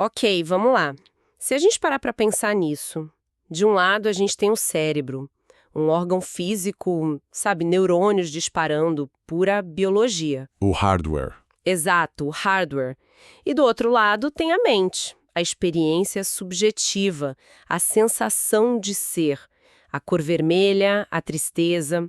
Ok, vamos lá. Se a gente parar para pensar nisso, de um lado a gente tem o cérebro, um órgão físico, sabe, neurônios disparando, pura biologia. O hardware. Exato, o hardware. E do outro lado tem a mente, a experiência subjetiva, a sensação de ser, a cor vermelha, a tristeza.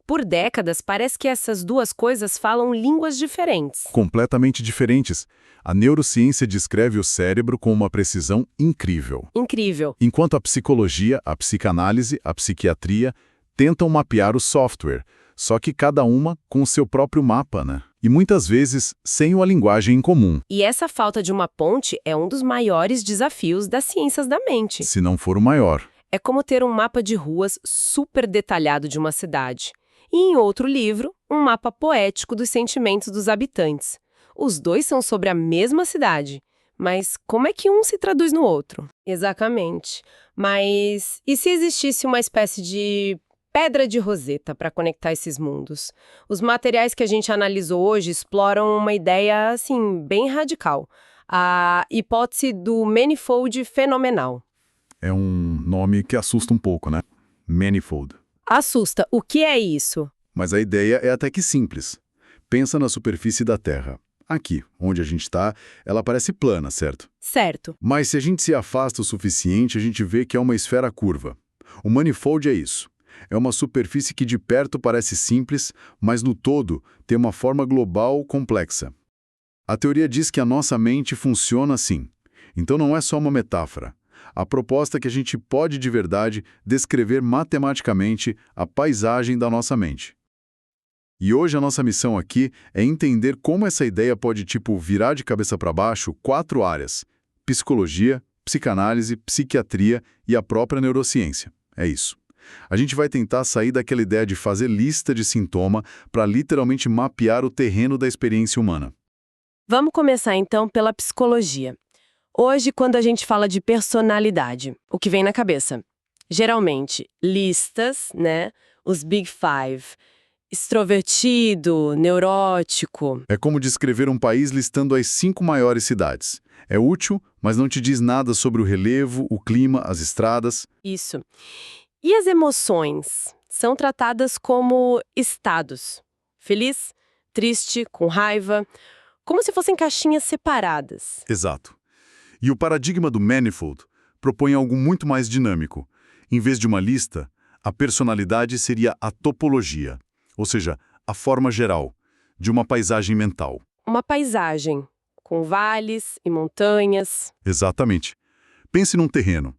Por décadas, parece que essas duas coisas falam línguas diferentes. Completamente diferentes. A neurociência descreve o cérebro com uma precisão incrível. Incrível. Enquanto a psicologia, a psicanálise, a psiquiatria tentam mapear o software, só que cada uma com o seu próprio mapa, né? E muitas vezes sem uma linguagem em comum. E essa falta de uma ponte é um dos maiores desafios das ciências da mente. Se não for o maior. É como ter um mapa de ruas super detalhado de uma cidade. E em outro livro, um mapa poético dos sentimentos dos habitantes. Os dois são sobre a mesma cidade, mas como é que um se traduz no outro? Exatamente. Mas e se existisse uma espécie de pedra de Roseta para conectar esses mundos? Os materiais que a gente analisou hoje exploram uma ideia, assim, bem radical. A hipótese do manifold fenomenal. É um nome que assusta um pouco, né? Manifold. Assusta. O que é isso? Mas a ideia é até que simples. Pensa na superfície da Terra. Aqui, onde a gente está, ela parece plana, certo? Certo. Mas se a gente se afasta o suficiente, a gente vê que é uma esfera curva. O manifold é isso. É uma superfície que de perto parece simples, mas no todo tem uma forma global complexa. A teoria diz que a nossa mente funciona assim. Então não é só uma metáfora. A proposta é que a gente pode de verdade descrever matematicamente a paisagem da nossa mente. E hoje a nossa missão aqui é entender como essa ideia pode, virar de cabeça para baixo 4 áreas: psicologia, psicanálise, psiquiatria e a própria neurociência. É isso. A gente vai tentar sair daquela ideia de fazer lista de sintoma para literalmente mapear o terreno da experiência humana. Vamos começar então pela psicologia. Hoje, quando a gente fala de personalidade, o que vem na cabeça? Geralmente, listas, né? Os Big Five. Extrovertido, neurótico. É como descrever um país listando as 5 maiores cidades. É útil, mas não te diz nada sobre o relevo, o clima, as estradas. Isso. E as emoções? São tratadas como estados. Feliz, triste, com raiva, como se fossem caixinhas separadas. Exato. E o paradigma do manifold propõe algo muito mais dinâmico. Em vez de uma lista, a personalidade seria a topologia, ou seja, a forma geral, de uma paisagem mental. Uma paisagem, com vales e montanhas. Exatamente. Pense num terreno.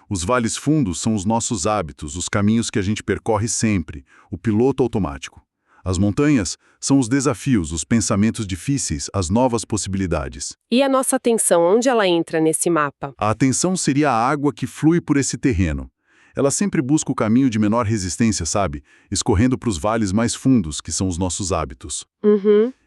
Os vales fundos são os nossos hábitos, os caminhos que a gente percorre sempre, o piloto automático. As montanhas são os desafios, os pensamentos difíceis, as novas possibilidades. E a nossa atenção, onde ela entra nesse mapa? A atenção seria a água que flui por esse terreno. Ela sempre busca o caminho de menor resistência, sabe? Escorrendo para os vales mais fundos, que são os nossos hábitos.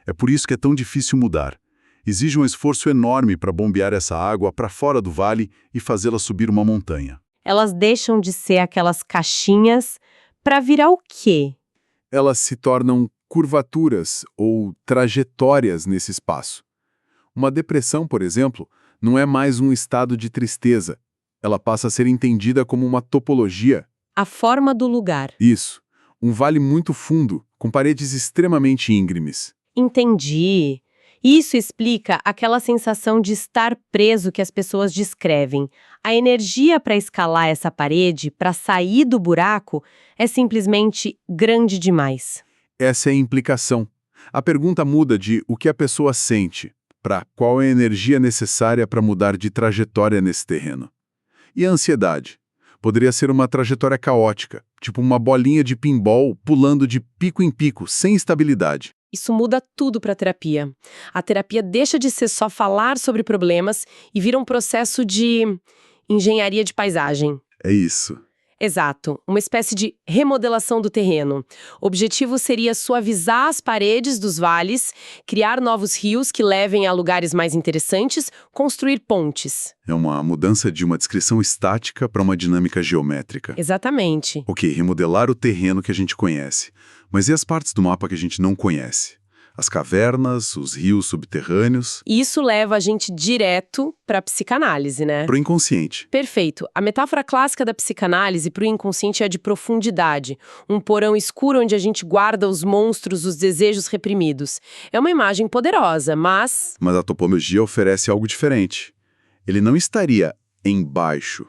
É por isso que é tão difícil mudar. Exige um esforço enorme para bombear essa água para fora do vale e fazê-la subir uma montanha. Elas deixam de ser aquelas caixinhas para virar o quê? Elas se tornam curvaturas ou trajetórias nesse espaço. Uma depressão, por exemplo, não é mais um estado de tristeza. Ela passa a ser entendida como uma topologia. A forma do lugar. Isso. Um vale muito fundo, com paredes extremamente íngremes. Entendi. Isso explica aquela sensação de estar preso que as pessoas descrevem. A energia para escalar essa parede, para sair do buraco, é simplesmente grande demais. Essa é a implicação. A pergunta muda de o que a pessoa sente para qual é a energia necessária para mudar de trajetória nesse terreno. E a ansiedade? Poderia ser uma trajetória caótica, tipo uma bolinha de pinball pulando de pico em pico, sem estabilidade. Isso muda tudo para a terapia. A terapia deixa de ser só falar sobre problemas e vira um processo de engenharia de paisagem. É isso. Exato, uma espécie de remodelação do terreno. O objetivo seria suavizar as paredes dos vales, criar novos rios que levem a lugares mais interessantes, construir pontes. É uma mudança de uma descrição estática para uma dinâmica geométrica. Exatamente. Ok, remodelar o terreno que a gente conhece. Mas e as partes do mapa que a gente não conhece? As cavernas, os rios subterrâneos, E isso leva a gente direto para a psicanálise, né? para o inconsciente. Perfeito. A metáfora clássica da psicanálise para o inconsciente é a de profundidade, um porão escuro onde a gente guarda os monstros, os desejos reprimidos. É uma imagem poderosa, mas Mas a topologia oferece algo diferente. Ele não estaria embaixo.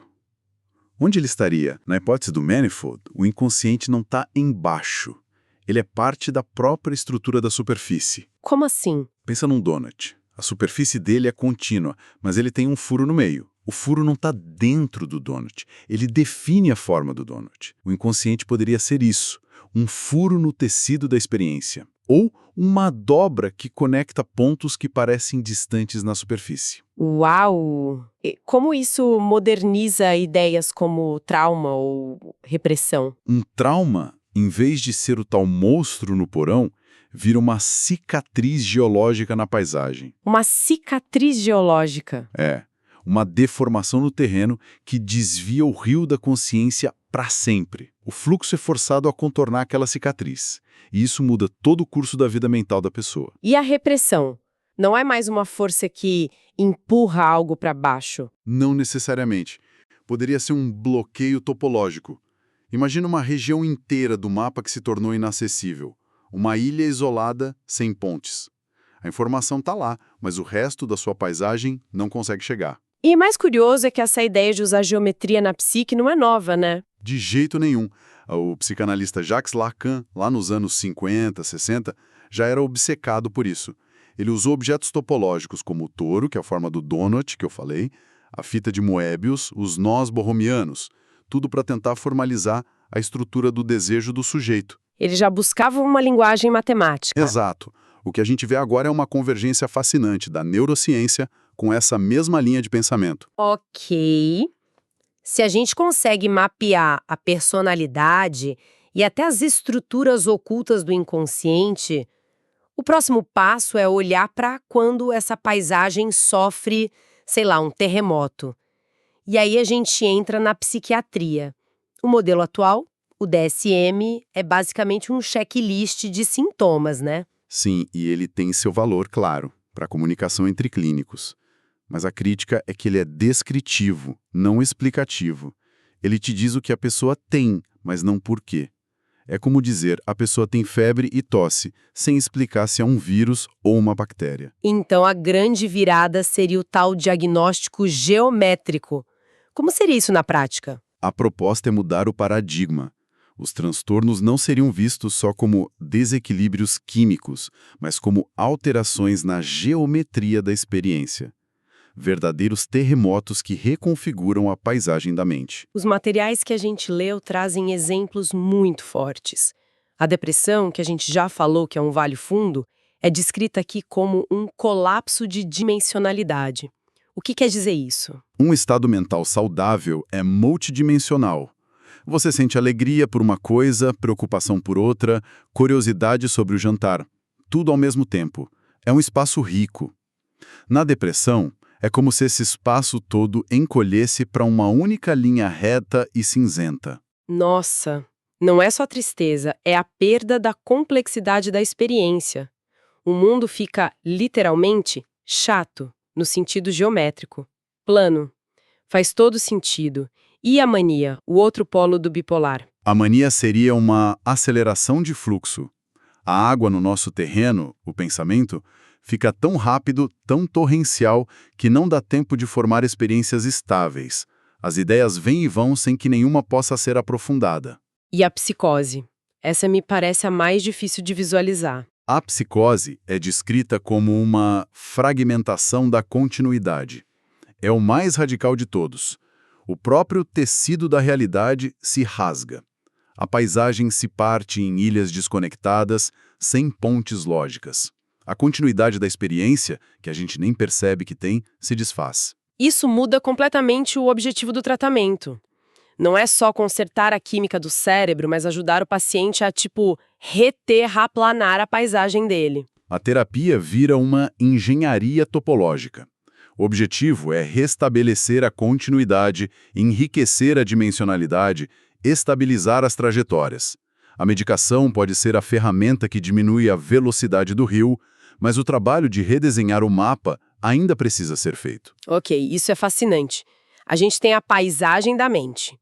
Onde ele estaria? Na hipótese do Manifold, o inconsciente não está embaixo. Ele é parte da própria estrutura da superfície. como assim? Pensa num donut. A superfície dele é contínua, mas ele tem um furo no meio. O furo não está dentro do donut. Ele define a forma do donut. O inconsciente poderia ser isso, um furo no tecido da experiência. Ou uma dobra que conecta pontos que parecem distantes na superfície. Uau! E como isso moderniza ideias como trauma ou repressão? Um trauma, em vez de ser o tal monstro no porão, vira uma cicatriz geológica na paisagem. Uma cicatriz geológica. É, uma deformação no terreno que desvia o rio da consciência para sempre. O fluxo é forçado a contornar aquela cicatriz, e isso muda todo o curso da vida mental da pessoa. E a repressão? Não é mais uma força que empurra algo para baixo. Não necessariamente. Poderia ser um bloqueio topológico. Imagina uma região inteira do mapa que se tornou inacessível. Uma ilha isolada, sem pontes. A informação está lá, mas o resto da sua paisagem não consegue chegar. E mais curioso é que essa ideia de usar geometria na psique não é nova, né? De jeito nenhum. O psicanalista Jacques Lacan, lá nos anos 50, 60, já era obcecado por isso. Ele usou objetos topológicos como o touro, que é a forma do donut que eu falei, a fita de Moebius, os nós borromianos, tudo para tentar formalizar a estrutura do desejo do sujeito. Ele já buscava uma linguagem matemática. Exato. O que a gente vê agora é uma convergência fascinante da neurociência com essa mesma linha de pensamento. Ok. Se a gente consegue mapear a personalidade e até as estruturas ocultas do inconsciente, o próximo passo é olhar para quando essa paisagem sofre, sei lá, um terremoto. E aí a gente entra na psiquiatria. O modelo atual, o DSM, é basicamente um checklist de sintomas, né? Sim, e ele tem seu valor, claro, para a comunicação entre clínicos. Mas a crítica é que ele é descritivo, não explicativo. Ele te diz o que a pessoa tem, mas não por quê. É como dizer, a pessoa tem febre e tosse, sem explicar se é um vírus ou uma bactéria. Então a grande virada seria o tal diagnóstico geométrico. Como seria isso na prática? A proposta é mudar o paradigma. Os transtornos não seriam vistos só como desequilíbrios químicos, mas como alterações na geometria da experiência. Verdadeiros terremotos que reconfiguram a paisagem da mente. Os materiais que a gente leu trazem exemplos muito fortes. A depressão, que a gente já falou que é um vale fundo, é descrita aqui como um colapso de dimensionalidade. O que quer dizer isso? Um estado mental saudável é multidimensional. Você sente alegria por uma coisa, preocupação por outra, curiosidade sobre o jantar. Tudo ao mesmo tempo. É um espaço rico. Na depressão, é como se esse espaço todo encolhesse para uma única linha reta e cinzenta. Nossa, não é só tristeza, é a perda da complexidade da experiência. O mundo fica, literalmente, chato, no sentido geométrico. Plano. Faz todo sentido. E a mania, o outro polo do bipolar? A mania seria uma aceleração de fluxo. A água no nosso terreno, o pensamento, fica tão rápido, tão torrencial, que não dá tempo de formar experiências estáveis. As ideias vêm e vão sem que nenhuma possa ser aprofundada. E a psicose? Essa me parece a mais difícil de visualizar. A psicose é descrita como uma fragmentação da continuidade. É o mais radical de todos. O próprio tecido da realidade se rasga. A paisagem se parte em ilhas desconectadas, sem pontes lógicas. A continuidade da experiência, que a gente nem percebe que tem, se desfaz. Isso muda completamente o objetivo do tratamento. Não é só consertar a química do cérebro, mas ajudar o paciente a, reterraplanar a paisagem dele. A terapia vira uma engenharia topológica. O objetivo é restabelecer a continuidade, enriquecer a dimensionalidade, estabilizar as trajetórias. A medicação pode ser a ferramenta que diminui a velocidade do rio, mas o trabalho de redesenhar o mapa ainda precisa ser feito. Ok, isso é fascinante. A gente tem a paisagem da mente.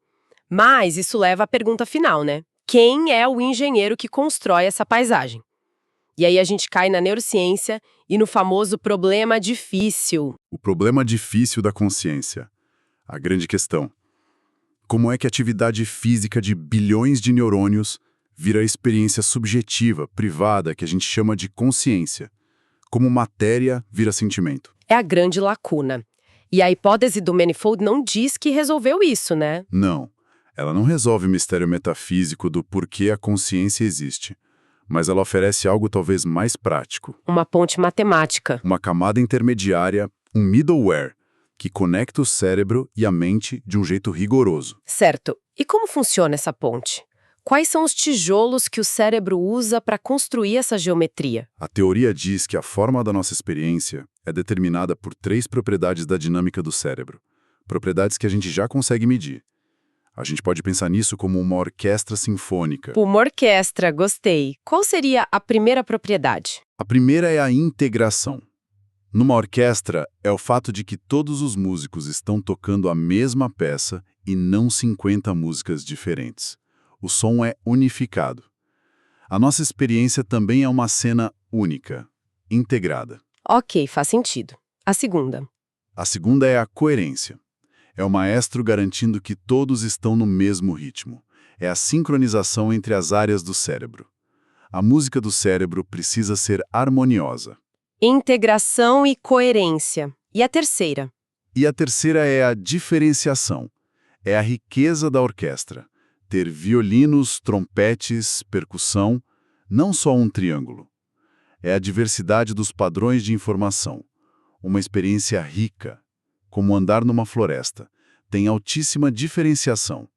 Mas isso leva à pergunta final, né? Quem é o engenheiro que constrói essa paisagem? E aí a gente cai na neurociência e no famoso problema difícil. O problema difícil da consciência. A grande questão. Como é que a atividade física de bilhões de neurônios vira a experiência subjetiva, privada, que a gente chama de consciência? Como matéria vira sentimento? É a grande lacuna. E a hipótese do Manifold não diz que resolveu isso, né? Não. Ela não resolve o mistério metafísico do porquê a consciência existe. Mas ela oferece algo talvez mais prático. Uma ponte matemática. Uma camada intermediária, um middleware, que conecta o cérebro e a mente de um jeito rigoroso. Certo. E como funciona essa ponte? Quais são os tijolos que o cérebro usa para construir essa geometria? A teoria diz que a forma da nossa experiência é determinada por 3 propriedades da dinâmica do cérebro. Propriedades que a gente já consegue medir. A gente pode pensar nisso como uma orquestra sinfônica. Uma orquestra, gostei. Qual seria a primeira propriedade? A primeira é a integração. Numa orquestra, é o fato de que todos os músicos estão tocando a mesma peça e não 50 músicas diferentes. O som é unificado. A nossa experiência também é uma cena única, integrada. Ok, faz sentido. A segunda. A segunda é a coerência. É o maestro garantindo que todos estão no mesmo ritmo. É a sincronização entre as áreas do cérebro. A música do cérebro precisa ser harmoniosa. Integração e coerência. E a terceira? E a terceira é a diferenciação. É a riqueza da orquestra. Ter violinos, trompetes, percussão, não só um triângulo. É a diversidade dos padrões de informação. Uma experiência rica, como andar numa floresta, tem altíssima diferenciação.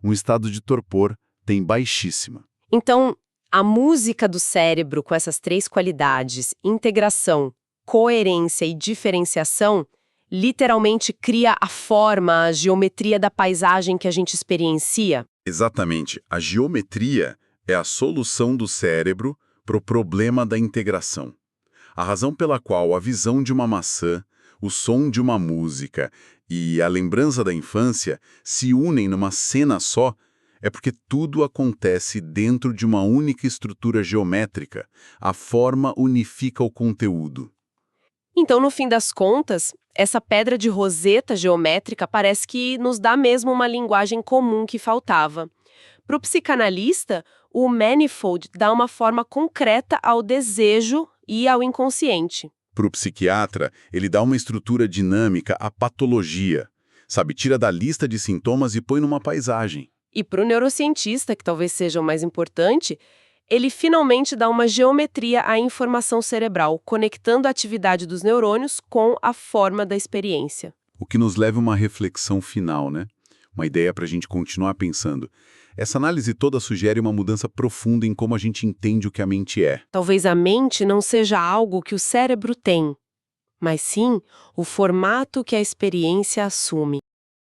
Um estado de torpor tem baixíssima. Então, a música do cérebro com essas 3 qualidades, integração, coerência e diferenciação, literalmente cria a forma, a geometria da paisagem que a gente experiencia? Exatamente. A geometria é a solução do cérebro para o problema da integração. A razão pela qual a visão de uma maçã, o som de uma música e a lembrança da infância se unem numa cena só é porque tudo acontece dentro de uma única estrutura geométrica. A forma unifica o conteúdo. Então, no fim das contas, essa pedra de roseta geométrica parece que nos dá mesmo uma linguagem comum que faltava. Para o psicanalista, o Manifold dá uma forma concreta ao desejo e ao inconsciente. Para o psiquiatra, ele dá uma estrutura dinâmica à patologia. Sabe, tira da lista de sintomas e põe numa paisagem. E para o neurocientista, que talvez seja o mais importante, ele finalmente dá uma geometria à informação cerebral, conectando a atividade dos neurônios com a forma da experiência. O que nos leva a uma reflexão final, né? Uma ideia para a gente continuar pensando. Essa análise toda sugere uma mudança profunda em como a gente entende o que a mente é. Talvez a mente não seja algo que o cérebro tem, mas sim o formato que a experiência assume.